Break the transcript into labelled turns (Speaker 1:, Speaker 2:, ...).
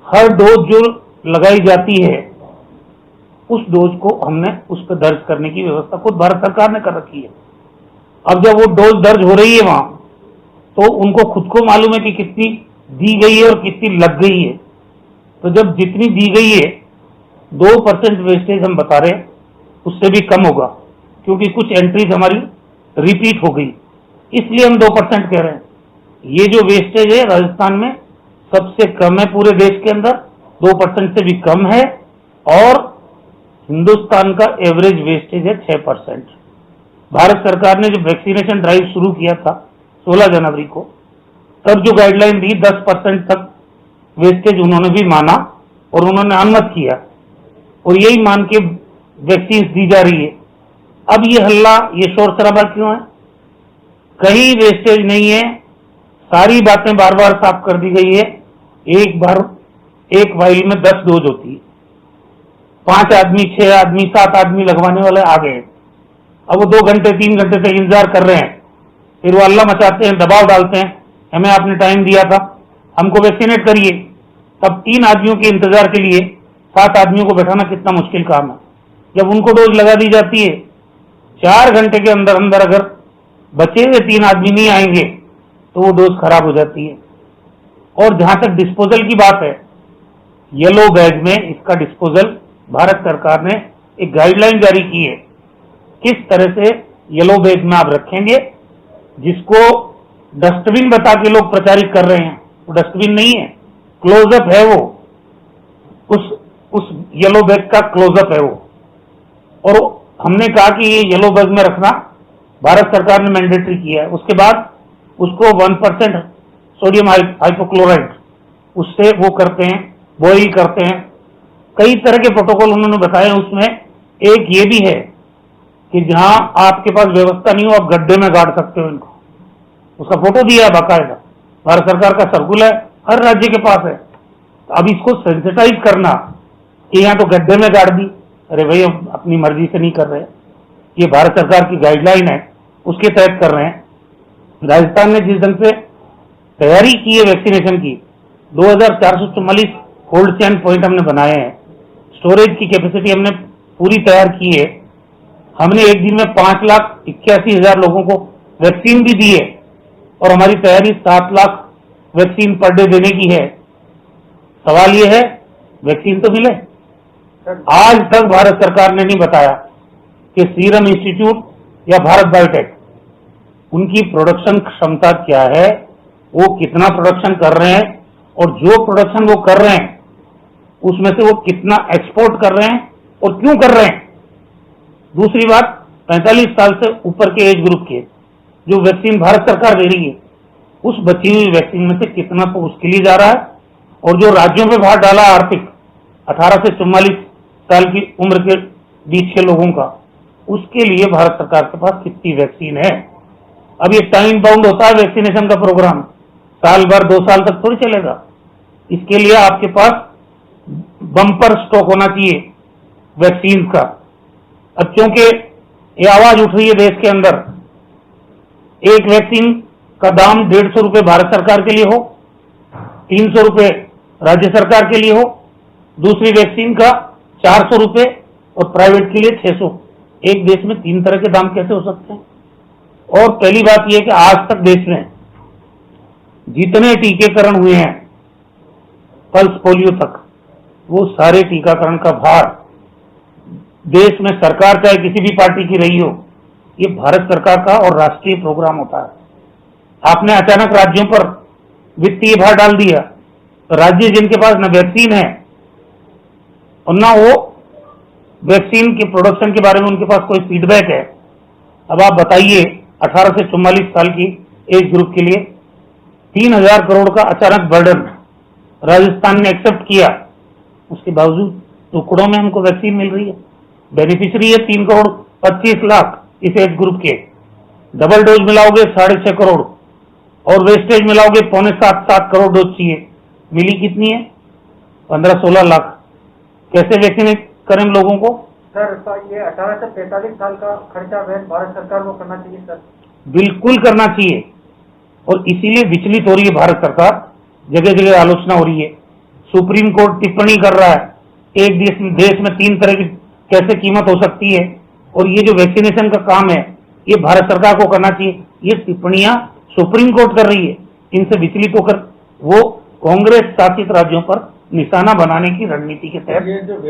Speaker 1: हर dose जो लगाई जाती है उस डोज को हमने उस पर दर्ज करने की व्यवस्था खुद भारत सरकार ने कर रखी है। अब जब वो डोज दर्ज हो रही है वहां, तो उनको खुद को मालूम है कि कितनी दी गई है और कितनी लग गई है। तो जब जितनी दी गई है 2% वेस्टेज हम बता रहे हैं, उससे भी कम होगा, क्योंकि कुछ एंट्रीज हमारी रिपीट हो गई, इसलिए हम 2% कह रहे हैं। ये जो वेस्टेज है राजस्थान में सबसे कम है पूरे देश के अंदर, 2% से भी कम है, और हिंदुस्तान का एवरेज वेस्टेज है 6%। भारत सरकार ने जब वैक्सीनेशन ड्राइव शुरू किया था 16 जनवरी को, तब जो गाइडलाइन दी 10% तक वेस्टेज उन्होंने भी माना और उन्होंने अनुमत किया, और यही मान के वैक्सीन दी जा रही है। अब ये हल्ला, ये शोर शराबा क्यों है? कहीं वेस्टेज नहीं है, सारी बातें बार बार साफ कर दी गई है। एक बार एक वाइल में 10 डोज होती है, 5 आदमी, 6 आदमी, 7 आदमी लगवाने वाले आ गए। अब वो 2 घंटे 3 घंटे से इंतजार कर रहे हैं, फिर वो हल्ला मचाते हैं, दबाव डालते हैं, हमें आपने टाइम दिया था, हमको वैक्सीनेट करिए। तब 3 आदमियों के इंतजार के लिए 7 आदमियों को बैठाना कितना मुश्किल काम है। जब उनको डोज लगा दी जाती है, 4 घंटे के अंदर अंदर अगर बचे हुए 3 आदमी नहीं आएंगे तो वो डोज खराब हो जाती है। और जहां तक डिस्पोजल की बात है, येलो बैग में इसका डिस्पोजल भारत सरकार ने एक गाइडलाइन जारी की है, किस तरह से येलो बैग में आप रखेंगे, जिसको डस्टबिन बता के लोग प्रचारित कर रहे हैं। वो डस्टबिन नहीं है, क्लोजअप है वो, उस येलो बैग का क्लोजअप है वो। और हमने कहा कि ये येलो बैग में रखना भारत सरकार ने मैंडेटरी किया है। उसके बाद उसको 1% सोडियम हाइपोक्लोराइड उससे वो करते हैं, बॉयल करते हैं। कई तरह के प्रोटोकॉल उन्होंने बताए। उसमें एक ये भी है कि जहां आपके पास व्यवस्था नहीं हो, आप गड्ढे में गाड़ सकते हो इनको, उसका फोटो दिया है बाकायदा, भारत सरकार का सर्कुलर हर राज्य के पास है। अब इसको सेंसिटाइज करना कि यहाँ तो गड्ढे में गाड़ दी, अरे भाई हम अपनी मर्जी से नहीं कर रहे, ये भारत सरकार की गाइडलाइन है, उसके तहत कर रहे हैं। राजस्थान ने जिस ढंग से तैयारी की है वैक्सीनेशन की, 2444 कोल्ड चेन पॉइंट हमने बनाए हैं, स्टोरेज की कैपेसिटी हमने पूरी तैयार की है। हमने एक दिन में 5,81,000 लोगों को वैक्सीन भी दी है, और हमारी तैयारी 7 लाख वैक्सीन पर डे देने की है। सवाल यह है वैक्सीन तो मिले। आज तक भारत सरकार ने नहीं बताया कि सीरम इंस्टीट्यूट या भारत बायोटेक उनकी प्रोडक्शन क्षमता क्या है, वो कितना प्रोडक्शन कर रहे हैं, और जो प्रोडक्शन वो कर रहे हैं उसमें से वो कितना एक्सपोर्ट कर रहे हैं और क्यों कर रहे हैं। दूसरी बात, 45 साल से ऊपर के एज ग्रुप के जो वैक्सीन भारत सरकार दे रही है, उस बची हुई वैक्सीन में से कितना तो उसके लिए जा रहा है, और जो राज्यों पे भार डाला आर्थिक 18 से 44 साल की उम्र के बीच के लोगों का, उसके लिए भारत सरकार के पास कितनी वैक्सीन है। अब ये टाइम बाउंड होता है वैक्सीनेशन का प्रोग्राम, साल भर 2 साल तक थोड़ी चलेगा। इसके लिए आपके पास बम्पर स्टॉक होना चाहिए वैक्सीन का। अब क्योंकि ये आवाज उठ रही है देश के अंदर, एक वैक्सीन का दाम 150 रुपए भारत सरकार के लिए हो, 300 रुपए राज्य सरकार के लिए हो, दूसरी वैक्सीन का 400 रुपए और प्राइवेट के लिए 600। एक देश में 3 तरह के दाम कैसे हो सकते हैं? और पहली बात यह कि आज तक देश में जितने टीकाकरण हुए हैं पल्स पोलियो तक, वो सारे टीकाकरण का भार देश में सरकार चाहे किसी भी पार्टी की रही हो, ये भारत सरकार का और राष्ट्रीय प्रोग्राम होता है। आपने अचानक राज्यों पर वित्तीय भार डाल दिया, तो राज्य जिनके पास न वैक्सीन है और ना वो वैक्सीन के प्रोडक्शन के बारे में उनके पास कोई फीडबैक है। अब आप बताइए 18 से 44 साल की एज ग्रुप के लिए 3,000 करोड़ का अचानक बर्डन राजस्थान ने एक्सेप्ट किया, उसके बावजूद टुकड़ों में हमको वैक्सीन मिल रही है। बेनिफिशियरी है 3 करोड़ 25 लाख इस एज ग्रुप के, डबल डोज मिलाओगे 6.5 करोड़ और वेस्टेज मिलाओगे 6.75 करोड़ डोज चाहिए, मिली कितनी है? 15-16 लाख। कैसे वैक्सीनेट करें लोगों को?
Speaker 2: सर ये 18 से 45 साल का खर्चा भारत सरकार को करना चाहिए सर।
Speaker 1: बिल्कुल करना चाहिए, और इसीलिए विचलित हो रही है भारत सरकार, जगह जगह आलोचना हो रही है। सुप्रीम कोर्ट टिप्पणी कर रहा है, एक देश में 3 तरह की कैसे कीमत हो सकती है, और ये जो वैक्सीनेशन का काम है ये भारत सरकार को करना चाहिए। ये टिप्पणियां सुप्रीम कोर्ट कर रही है, इनसे विचलित होकर वो कांग्रेस शासित राज्यों पर निशाना बनाने की रणनीति के तहत
Speaker 2: ये जो